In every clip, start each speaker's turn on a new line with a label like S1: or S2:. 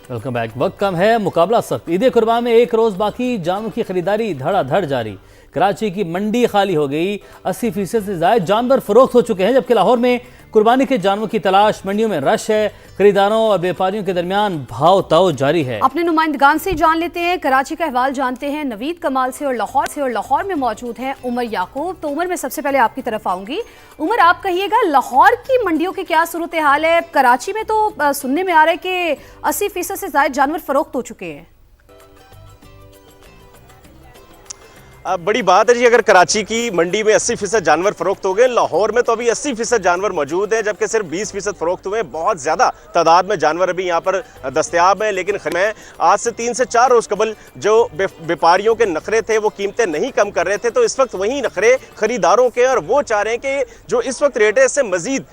S1: Welcome back. वक्त कम है, मुकाबला सख्त। ईद कुर्बान में एक रोज बाकी, जानवरों की खरीदारी धड़ाधड़ जारी। कराची की मंडी खाली हो गई, 80% से ज्यादा जानवर फरोख्त हो चुके हैं, जबकि लाहौर में कुर्बानी के जानवरों की तलाश, मंडियों में रश है। खरीदारों और व्यापारियों के दरमियान भाव ताव जारी है।
S2: अपने नुमाइंदगान से जान लेते हैं, कराची का अहवाल जानते हैं नवीद कमाल से और लाहौर में मौजूद हैं उमर याकूब। तो उमर, मैं सबसे पहले आपकी तरफ आऊंगी। उमर, आप कहिएगा लाहौर की मंडियों की क्या सूरत हाल है? कराची में तो सुनने में आ रहा है कि 80% से ज्यादा जानवर फरोख्त हो चुके हैं।
S3: बड़ी बात है जी, अगर कराची की मंडी में 80% जानवर फरोख्त हो गए, लाहौर में तो अभी 80% जानवर मौजूद हैं, जबकि सिर्फ 20% फरोख्त हुए हैं। बहुत ज़्यादा तादाद में जानवर अभी यहाँ पर दस्तयाब हैं। लेकिन मैं आज से 3 से 4 रोज़ कबल जो व्यापारियों के नखरे थे वो कीमतें नहीं कम कर रहे थे, तो इस वक्त वही नखरे खरीदारों के, और वो चाह रहे हैं कि जो इस वक्त रेट है इससे मज़ीद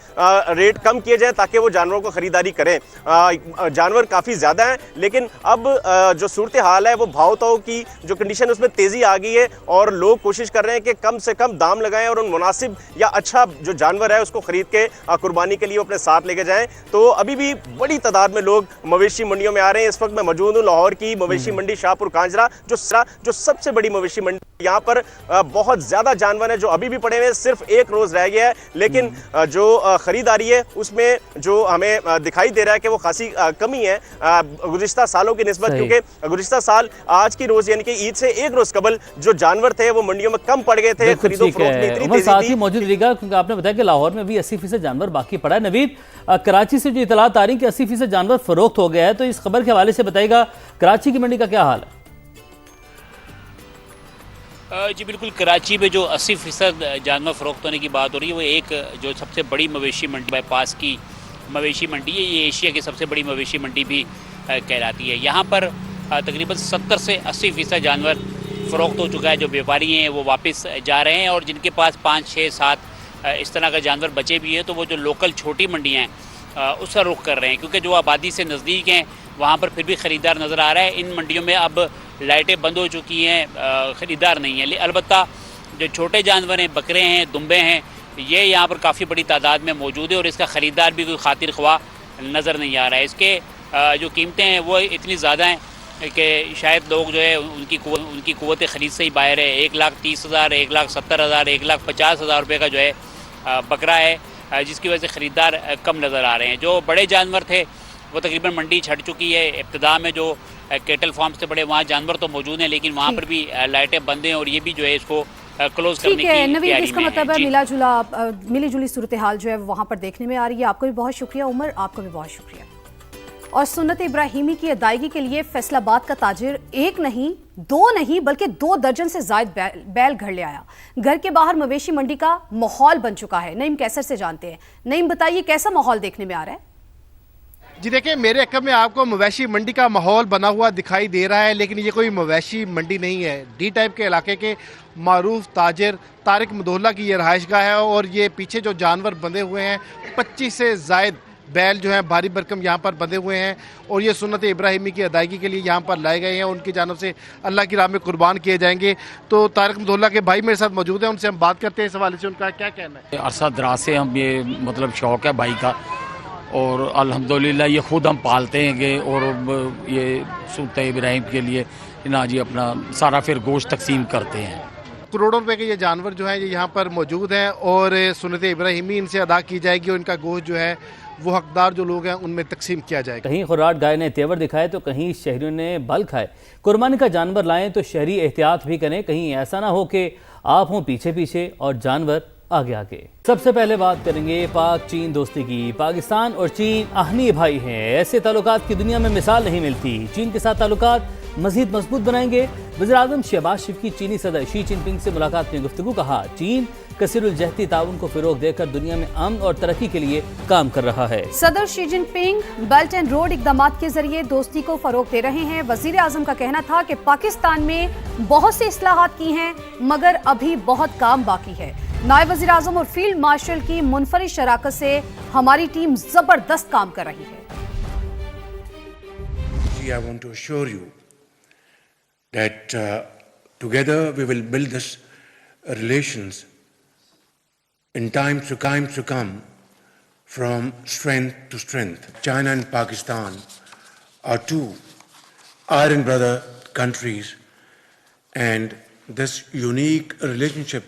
S3: रेट कम किए जाए ताकि वो जानवरों को ख़रीदारी करें। जानवर काफ़ी ज़्यादा हैं, लेकिन अब जो सूरत हाल है वो भाव ताव की जो कंडीशन उसमें तेज़ी आ गई है, और लोग कोशिश कर रहे हैं कि कम से कम दाम लगाएं और उन मुनासिब या अच्छा जो जानवर है उसको खरीद के कुर्बानी के लिए अपने साथ लेके जाएं। तो अभी भी बड़ी तादाद में लोग मवेशी मंडियों में आ रहे हैं। इस वक्त मैं मौजूद हूँ लाहौर की मवेशी मंडी शाहपुर कांजरा, जो सबसे बड़ी मवेशी मंडी। यहाँ पर बहुत ज़्यादा जानवर हैं जो अभी भी पड़े हुए हैं। सिर्फ एक रोज़ रह गया है, लेकिन जो खरीदारी है उसमें जो हमें दिखाई दे रहा है कि वो खासी कमी है गुज़िश्ता सालों की निस्बत, क्योंकि गुज़िश्ता साल आज की रोज़ यानी कि ईद से एक रोज़ कबल जो जानवर थे वो मंडियों में कम पड़ गए थे। खरीदो फरोख्त में इतनी तेजी थी।
S1: मौजूद रहिएगा, क्योंकि आपने बताया कि लाहौर में भी 80% जानवर बाकी पड़ा है। नवीद, कराची से जो इतलात आ रही है कि 80% जानवर फरोख्त हो गया है, तो इस खबर के हवाले से बताइएगा कराची की मंडी का क्या हाल है?
S4: जी बिल्कुल, कराची में जो 80% जानवर फरोख्त होने की बात हो रही है वो एक जो सबसे बड़ी मवेशी मंडी बाईपास की मवेशी मंडी है, ये एशिया की सबसे बड़ी मवेशी मंडी भी कहलाती है। यहाँ पर तकरीबन 70 से 80% जानवर फ़रोख्त हो चुका है। जो व्यापारी हैं वो वापस जा रहे हैं, और जिनके पास 5, 6, 7 इस तरह का जानवर बचे भी हैं तो वो जो लोकल छोटी मंडियाँ हैं उसका रुख कर रहे हैं, क्योंकि जो आबादी से नज़दीक हैं वहाँ पर फिर भी ख़रीदार नज़र आ रहा है। इन मंडियों में अब लाइटें बंद हो चुकी हैं, ख़रीदार नहीं है। अलबत्ता जो छोटे जानवर हैं, बकरे हैं, दुम्बे हैं, ये यहाँ पर काफ़ी बड़ी तादाद में मौजूद है, और इसका ख़रीदार भी कोई खातिर ख्वाह नज़र नहीं आ रहा है। इसके जो कीमतें हैं वो इतनी ज़्यादा हैं कि शायद लोग जो है उनकी क़ुव्वत ख़रीद से ही बाहर है। 1,30,000, 1,70,000, 1,50,000 रुपये का जो है बकरा है, जिसकी वजह से ख़रीदार कम नज़र आ रहे हैं। जो बड़े जानवर थे वो तकरीबन मंडी छट चुकी है। इब्तिदा में जो केटल फार्म से बड़े वहाँ जानवर तो मौजूद हैं, लेकिन वहाँ पर भी लाइटें बंद हैं, और ये भी जो है इसको क्लोज करने की तैयारी में है।
S2: इसका मतलब है मिली जुली सूरत हाल जो है वहाँ पर देखने में आ रही है। आपको भी बहुत शुक्रिया उमर, आपका भी बहुत शुक्रिया। और सुन्नत इब्राहिमी की अदायगी के लिए फैसलाबाद का ताजिर एक नहीं, 2 नहीं, बल्कि 2 दर्जन से ज्यादा बैल घर ले आया। घर के बाहर मवेशी मंडी का माहौल बन चुका है। नईम कैसर से जानते हैं। नईम, बताइए कैसा माहौल देखने में आ रहा है?
S5: जी देखिए, मेरे अकब में आपको मवेशी मंडी का माहौल बना हुआ दिखाई दे रहा है, लेकिन ये कोई मवेशी मंडी नहीं है। डी टाइप के इलाके के मारूफ ताजिर तारिक मदौला की ये रहायशगाह है, और ये पीछे जो जानवर बंधे हुए हैं 25 से ज़ायद बैल जो हैं भारी भरकम यहाँ पर बंधे हुए हैं, और ये सुन्नत इब्राहिमी की अदायगी के लिए यहाँ पर लाए गए हैं। उनकी जानब से अल्लाह की राह में कुर्बान किए जाएंगे। तो तारिक मदौला के भाई मेरे साथ मौजूद हैं, उनसे हम बात करते हैं इस हवाले से। उनका क्या कहना है?
S6: अरसा दराज से हम ये मतलब शौक़ है भाई का, और अल्हम्दुलिल्लाह ये ख़ुद हम पालते हैं कि, और ये सुन्नत इब्राहिम के लिए ना जी अपना सारा फिर गोश्त तकसीम करते हैं।
S5: करोड़ों रुपए के ये जानवर जो हैं ये यहाँ पर मौजूद हैं, और सुन्नत इब्राहिमी इनसे अदा की जाएगी, और इनका गोश्त जो है वो हकदार जो लोग हैं उनमें तकसीम किया जाएगा।
S1: कहीं खुराट गाय ने तेवर दिखाए तो कहीं शहरियों ने बल खाए। कुर्बानी का जानवर लाएं तो शहरी एहतियात भी करें, कहीं ऐसा ना हो कि आप हों पीछे पीछे और जानवर आगे आगे। सबसे पहले बात करेंगे पाक चीन दोस्ती की। पाकिस्तान और चीन आहनी भाई हैं। ऐसे ताल्लुकात की दुनिया में मिसाल नहीं मिलती। चीन के साथ ताल्लुकात मजीद मजबूत बनाएंगे। वज़ीर-ए-आज़म शहबाज शरीफ की चीनी सदर शी जिनपिंग से मुलाकात में गुफ्तगू। कहा चीन कसीरुल जहती ताउन को फिरोग देकर दुनिया में अमन और तरक्की के लिए काम कर रहा है।
S2: सदर Xi Jinping belt and road इकदामात के जरिए दोस्ती को फरोग दे रहे हैं। वज़ीर-ए-आज़म का कहना था कि पाकिस्तान में बहुत सी इस्लाहात की हैं, मगर अभी बहुत काम बाकी है। नायब वज़ीर-ए-आज़म और फील्ड मार्शल की मुनफरिद शराकत से हमारी टीम जबरदस्त काम कर रही है।
S7: I want to assure you that together we will build this relations in times to come from strength to strength. China and Pakistan are two iron brother countries, and this unique relationship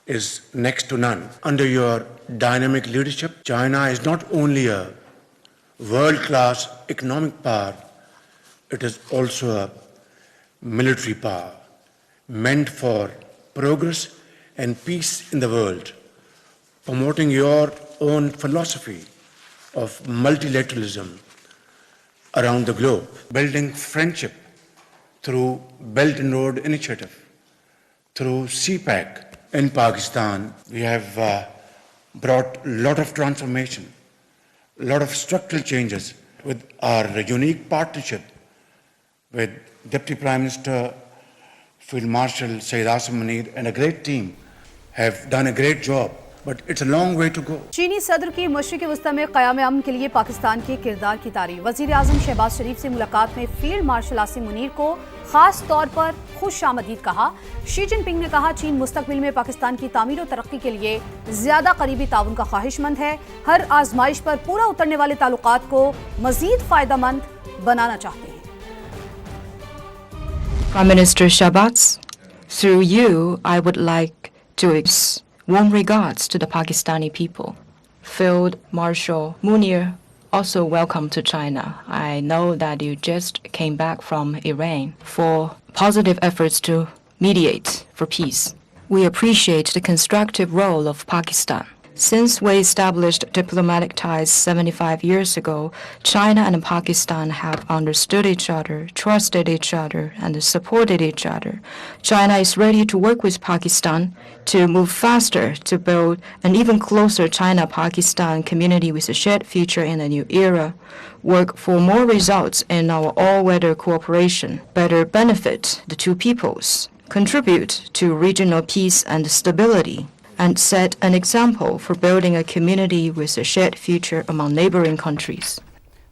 S7: is next to none. Under your dynamic leadership, China is not only a world-class economic power, it is also a military power meant for progress and peace in the world, promoting your own philosophy of multilateralism around the globe, building friendship through Belt and Road Initiative, through CPEC. In Pakistan, we have brought a lot of transformation, a lot of structural changes with our unique partnership with Deputy Prime Minister Field Marshal Syed Asim Munir and a great team have done a great job, but it's a long way to go.
S2: चीनी सदर की मशरिक़ वस्ता में क़याम अमन के लिए पाकिस्तान के किरदार की तारीफ। वज़ीर आज़म शहबाज शरीफ से मुलाकात में फील्ड मार्शल आसिम मुनीर को खास तौर पर खुश आमदीद कहा। शी जिनपिंग ने कहा, चीन मुस्तकबिल में पाकिस्तान की तामीर और तरक्की के लिए ज्यादा करीबी ताउन का ख्वाहिशमंद है। हर आजमाइश पर पूरा उतरने वाले ताल्लुकात को मजीद फायदेमंद बनाना चाहते हैं।
S8: Prime Minister Shahbaz, through you, I would like to express warm regards to the Pakistani people. Field Marshal Munir, also welcome to China. I know that you just came back from Iran for positive efforts to mediate for peace. We appreciate the constructive role of Pakistan. Since we established diplomatic ties 75 years ago, China and Pakistan have understood each other, trusted each other, and supported each other. China is ready to work with Pakistan to move faster to build an even closer China-Pakistan community with a shared future in a new era, work for more results in our all-weather cooperation, better benefit the two peoples, contribute to regional peace and stability, and set an example for building a community with a shared future among neighboring countries.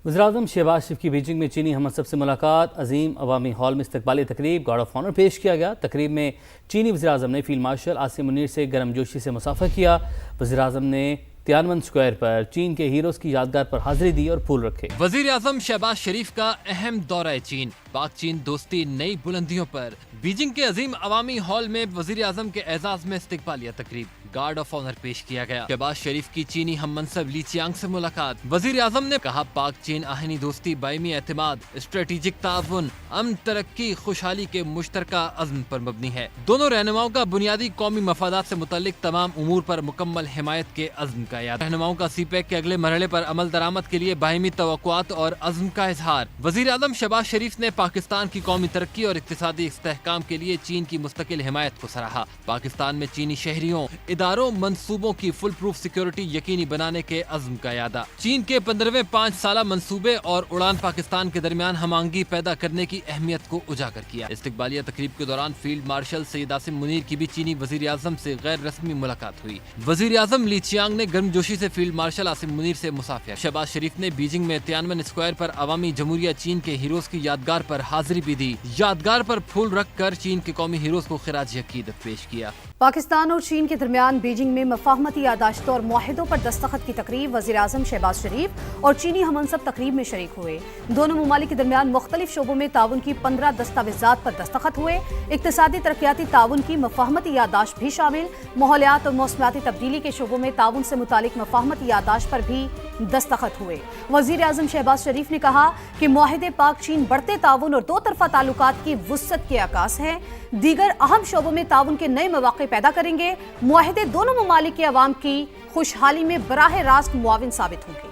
S1: वज़ीर-ए-आज़म शहबाज शरीफ की Beijing में चीनी हमसब से मुलाकात, अजीम अवामी hall में इस्तकबाली तकरीब, guard of honour पेश किया गया। तकरीब में चीनी वज़ीर-ए-आज़म ने फील्ड मार्शल आसिम मुनीर से गर्मजोशी से मुसाफा किया। वज़ीर-ए-आज़म ने तियानवन स्क्वायर पर चीन के हीरोज की यादगार पर हाजिरी दी और फूल रखे।
S9: वज़ीर-ए-आज़म शहबाज शरीफ का अहम दौरा चीन, पाक चीन दोस्ती नई बुलंदियों पर। बीजिंग के अजीम अवामी हॉल में वज़ीर-ए-आज़म के एजाज में इस्तकबालिया तकरीब, गार्ड ऑफ ऑनर पेश किया गया। शहबाज शरीफ की चीनी हम मनसब ली चियांग से मुलाकात। वज़ीर-ए-आज़म ने कहा, पाक चीन आहनी दोस्ती, बायमी एतमाद, स्ट्रेटेजिक ताउन, अमन, तरक्की, खुशहाली के मुश्तरका अज़्म पर मबनी है। दोनों रहनुमाओं का बुनियादी कौमी मफादात से मुतल्लिक तमाम उमूर पर मुकम्मल हिमायत के अज़्म का याद। रहनुमाओं का सीपैक के अगले मरहले पर अमल दरामद के लिए बाहिमी तवक्कुआत और अज़्म का इजहार। वज़ीर-ए-आज़म शहबाज शरीफ ने पाकिस्तान की कौमी तरक्की और इक़्तिसादी इस्तेहकाम के लिए चीन की मुस्तकिल हिमायत को सराहा। पाकिस्तान में चीनी शहरियों, इदारों, मंसूबों की फुल प्रूफ सिक्योरिटी यकीनी बनाने के अज़्म का यादा। चीन के 15वें 5 साला मंसूबे और उड़ान पाकिस्तान के दरमियान हमआहंगी पैदा करने की अहमियत को उजागर किया। इस्तकबालिया तकरीब के दौरान फील्ड मार्शल सैयद आसिम मुनीर की भी चीनी वज़ीर-ए-आज़म से गैर रस्मी मुलाकात हुई। वज़ीर-ए-आज़म ली चियांग ने गर्मजोशी से फील्ड मार्शल आसिम मुनीर से मुसाफिया। शहबाज शरीफ ने बीजिंग में तियानवन स्क्वायर पर अवामी जमहूरिया चीन के हीरोज की यादगार पर हाजिरी भी दी। यादगार पर फूल रख कर चीन के कौमी हीरोज को खिराज अकीदत पेश किया।
S2: पाकिस्तान और चीन के दरमियान बीजिंग में मफाहमती यादाश्तों और मुआहिदों पर दस्तखत की तकरीब, वज़ीर-ए-आज़म शहबाज शरीफ और चीनी हमनसब तकरीब में शरीक हुए। दोनों ममालिक के दरमियान मुख्तलिफ शोबों में ताउन की 15 दस्तावेजात पर दस्तखत हुए। इक्तिसादी तरक्याती ताउन की मफाहमती यादाश्त भी शामिल। माहौलियात और मौसमियाती तब्दीली के शोबों में ताउन से मुतालिक मफाहमती यादाश्त पर भी दस्तखत हुए। वज़ीर-ए-आज़म शहबाज शरीफ ने कहा कि मुआहिदे पाक चीन बढ़ते ताउन और दो तरफा ताल्लुकात की वुसअत के आकाश हैं। दीगर अहम शोबों में ताउन के नए मौक़े पैदा करेंगे। मुआहिदे दोनों ममालिक के अवाम की खुशहाली में बराह रास्त मुआविन साबित होंगे।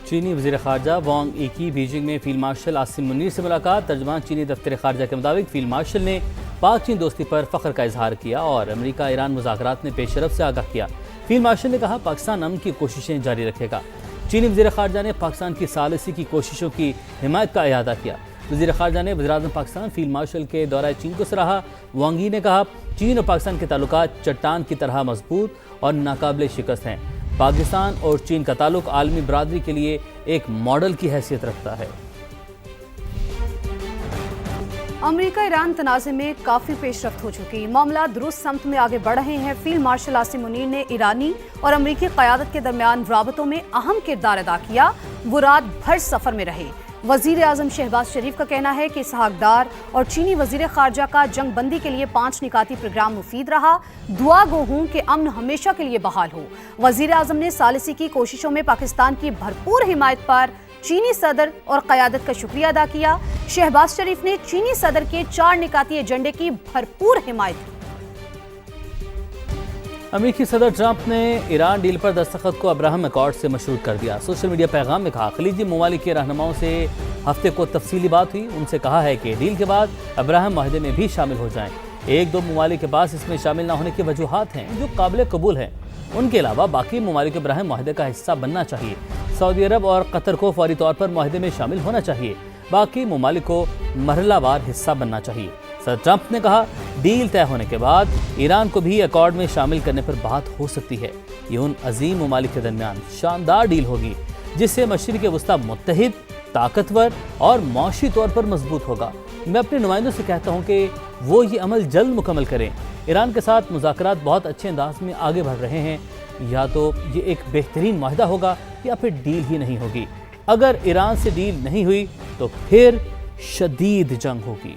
S1: चीनी वज़ीर ख़ारजा वांग यी की बीजिंग में फील्ड मार्शल आसिम मुनीर से मुलाकात। तर्जमान चीनी दफ्तर ख़ारजा के मुताबिक फील्ड मार्शल ने पाक चीन दोस्ती पर फ़ख्र का इजहार किया और अमेरिका ईरान मुज़ाकरात में पेशरफ से आगाह किया। फील्ड मार्शल ने कहा, पाकिस्तान अमन की कोशिशें जारी रखेगा। चीनी वज़ीर ख़ारजा ने पाकिस्तान की सालिसी की कोशिशों की हिमायत का इरादा किया। वज़ीर ख़ारजा ने वज़ीर-ए-आज़म पाकिस्तान फील्ड मार्शल के दौरा चीन को सराहा। वांग यी ने कहा, चीन और पाकिस्तान के ताल्लुकात चट्टान की तरह मजबूत और नाकाबिले शिकस्त हैं। पाकिस्तान और चीन का ताल्लुक आलमी बरादरी के लिए एक मॉडल की हैसियत रखता है।
S2: अमेरिका ईरान तनाज़े में काफ़ी पेशरफ्त हो चुकी, मामला दुरुस्त समत में आगे बढ़ रहे हैं। फील्ड मार्शल आसिम मुनीर ने ईरानी और अमेरिकी क़यादत के दरमियान राबतों में अहम किरदार अदा किया। वो रात भर सफर में रहे। वजीर आजम शहबाज शरीफ का कहना है कि इसहाक डार और चीनी वजीर खारजा का जंग बंदी के लिए 5 निकाती प्रोग्राम मुफीद रहा। दुआ गो हूं कि अमन हमेशा के लिए बहाल हो। वजीर आजम ने सालिसी की कोशिशों में पाकिस्तान की भरपूर हिमायत पर चीनी सदर और क़यादत का शुक्रिया अदा किया। शहबाज शरीफ ने चीनी सदर के 4 निकाती एजेंडे की भरपूर हिमायत की।
S1: अमेरिकी सदर ट्रंप ने ईरान डील पर दस्तखत को अब्राहम अकॉर्ड से मशरूत कर दिया। सोशल मीडिया पैगाम में कहा, खलीजी ममालिक के रहनुमाओं से हफ्ते को तफसीली बात हुई। उनसे कहा है कि डील के बाद अब्राहम माहदे में भी शामिल हो जाएं। 1-2 ममालिक के पास इसमें शामिल न होने की वजूहात हैं जो काबिल कबूल हैं। उनके अलावा बाकी ममालिक इब्राहिम माहदे का हिस्सा बनना चाहिए। सऊदी अरब और कतर को फौरी तौर पर माहदे में शामिल होना चाहिए। बाकी ममालिक को मरहलावार हिस्सा बनना चाहिए। सर ट्रंप ने कहा, डील तय होने के बाद ईरान को भी अकॉर्ड में शामिल करने पर बात हो सकती है। ये उन अजीम ममालिक के दरमियान शानदार डील होगी जिससे मशरिक़ वस्ता मुत्तहिद, ताकतवर और माशी तौर पर मजबूत होगा। मैं अपने नुमाइंदों से कहता हूँ कि वो ये अमल जल्द मुकम्मल करें। ईरान के साथ मुज़ाकरात बहुत अच्छे अंदाज में आगे बढ़ रहे हैं। या तो ये एक बेहतरीन माहिदा होगा या फिर डील ही नहीं होगी। अगर ईरान से डील नहीं हुई तो फिर शदीद जंग होगी।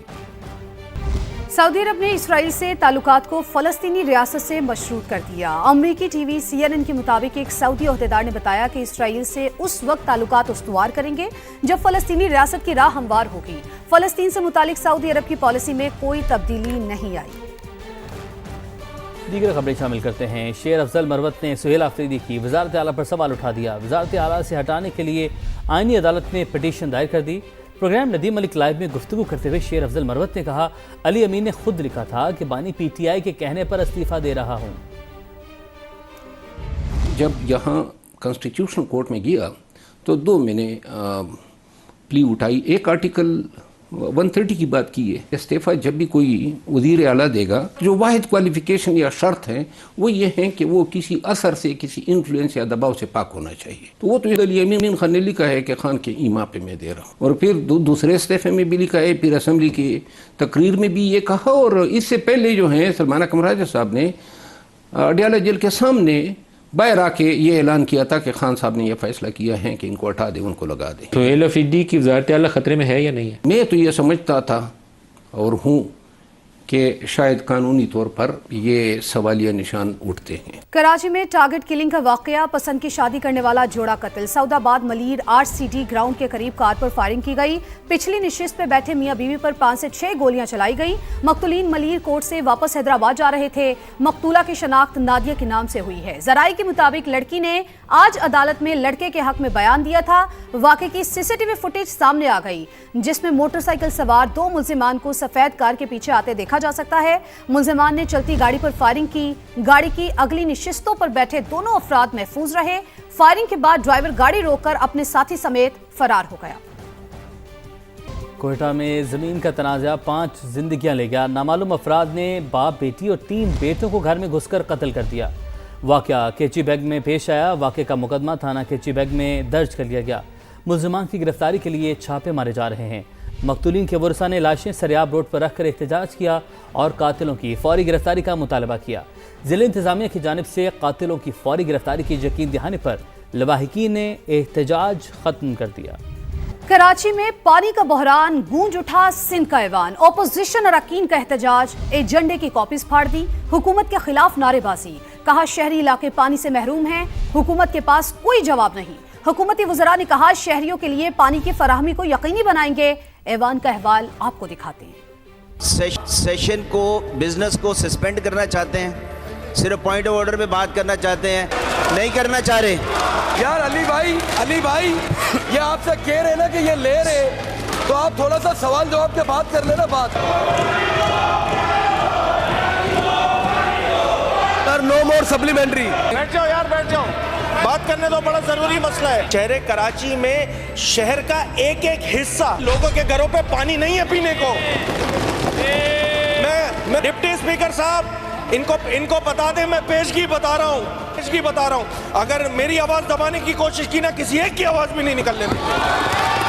S2: सऊदी अरब ने इसराइल से ताल्लुकात को फलस्तीनी रियासत से मशरूत कर दिया। अमरीकी टीवी CNN के मुताबिक एक सऊदी ओहदेदार ने बताया कि इसराइल से उस वक्त ताल्लुकात उस्तवार करेंगे जब फलस्तीनी रियासत की राह हमवार होगी। फलस्तीन से मुतालिक सऊदी अरब की पॉलिसी में कोई तब्दीली नहीं आई।
S1: दीगर खबरें शामिल करते हैं। शेर अफजल मरवत ने सुहेल आफरीदी की वजारत आला पर सवाल उठा दिया। वजारत आला से हटाने के लिए आईनी अदालत में पिटीशन दायर कर दी। प्रोग्राम नदीम मलिक लाइव में गुफ्तगू करते हुए शेर अफजल मरवत ने कहा, अली अमीन ने खुद लिखा था कि बानी PTI के कहने पर इस्तीफा दे रहा हूँ।
S10: जब यहाँ कॉन्स्टिट्यूशनल कोर्ट में गया तो 2 मैंने प्ली उठाई। एक आर्टिकल 130 की बात की है। इस्तीफा जब भी कोई वज़ीर आला देगा, जो वाहिद क्वालिफिकेशन या शर्त है वो ये है कि वो किसी असर से, किसी इन्फ्लुएंस या दबाव से पाक होना चाहिए। तो वो तो अली अमीन खान ने लिखा है कि खान के ईमा पे मैं दे रहा हूँ। और फिर दूसरे इस्तीफे में भी लिखा है, फिर असम्बली की तकरीर में भी ये कहा। और इससे पहले जो है सलमान कमराजा साहब ने अडयाला जेल के सामने बाहर आके ये ऐलान किया था कि खान साहब ने यह फैसला किया है कि इनको हटा दे, उनको लगा दे।
S11: सुहेल आफरीदी की वज़ारत आला खतरे में है या नहीं है?
S10: मैं तो ये समझता था और हूँ कि शायद कानूनी तौर पर ये सवालिया निशान उठते हैं।
S2: कराची में टारगेट किलिंग का वाकया, पसंद की शादी करने वाला जोड़ा कत्ल। सऊदाबाद मलीर RCD ग्राउंड के करीब कार पर फायरिंग की गई। पिछली निशिस्त पे बैठे मियां बीवी पर 5 से 6 गोलियां चलाई गई। मकतूलीन मलीर कोर्ट से वापस हैदराबाद जा रहे थे। मकतूला की शनाख्त नादिया के नाम से हुई है। जराई के मुताबिक लड़की ने आज अदालत में लड़के के हक में बयान दिया था। वाकये की CCTV फुटेज सामने आ गई जिसमें मोटरसाइकिल सवार 2 मुल्जिमान को सफेद कार के पीछे आते देखा जा सकता है। मुल्जिमान ने चलती गाड़ी पर फायरिंग की। गाड़ी की अगली निशिस्तों पर बैठे दोनों अफराद महफूज रहे। फायरिंग के बाद ड्राइवर गाड़ी रोककर अपने साथी समेत फरार हो गया।
S1: कोयटा में जमीन का तनाज़ा 5 जिंदगियां ले गया। नामालूम अफराद ने बाप, बेटी और 3 बेटों को घर में घुसकर कत्ल कर दिया। वाकया केची बैग में पेश आया। वाकये का मुकदमा थाना केची बैग में दर्ज कर लिया गया। मुल्जिमान की गिरफ्तारी के लिए छापे मारे जा रहे हैं। मकतूलीन के वरसा ने लाशें सरियाब रोड पर रखकर एहतजाज किया और कातिलों की फौरी गिरफ्तारी का मुतालबा किया। जिला इंतजामिया की जानिब से कातिलों की फौरी गिरफ्तारी की यकीन दिलाने पर लवाहिकीन ने एहतजाज खत्म कर दिया।
S2: कराची में पानी का बहरान, गूंज उठा सिंध का ऐवान। ओपोजिशन अरकान का एहतजाज, एजेंडे की कॉपीज फाड़ दी। हुकूमत के खिलाफ नारेबाजी, कहा शहरी इलाके पानी से महरूम हैं, हुकूमत के पास कोई जवाब नहीं। हुकूमती वज़रा ने कहा शहरियों के लिए पानी की फराहमी को यकीनी बनाएंगे। ऐवान का अहवाल आपको दिखाते हैं।
S12: सेशन को, बिजनेस को सस्पेंड करना चाहते हैं, सिर्फ पॉइंट ऑफ ऑर्डर पे बात करना चाहते हैं, नहीं करना चाह रहे।
S13: यार अली भाई ये आपसे कह रहे ना कि ये ले रहे, तो आप थोड़ा सा सवाल जवाब के बात कर लेना। बात नो मोर सप्लीमेंट्री।
S3: बैठ जाओ यार, बैठ जाओ, बात करने दो, बड़ा जरूरी मसला है। शहर कराची में शहर का एक एक हिस्सा, लोगों के घरों पे पानी नहीं है पीने को। मैं डिप्टी स्पीकर साहब इनको बता दें, मैं पेशगी बता रहा हूँ। अगर मेरी आवाज दबाने की कोशिश की ना, किसी एक की आवाज भी नहीं निकलने देंगे।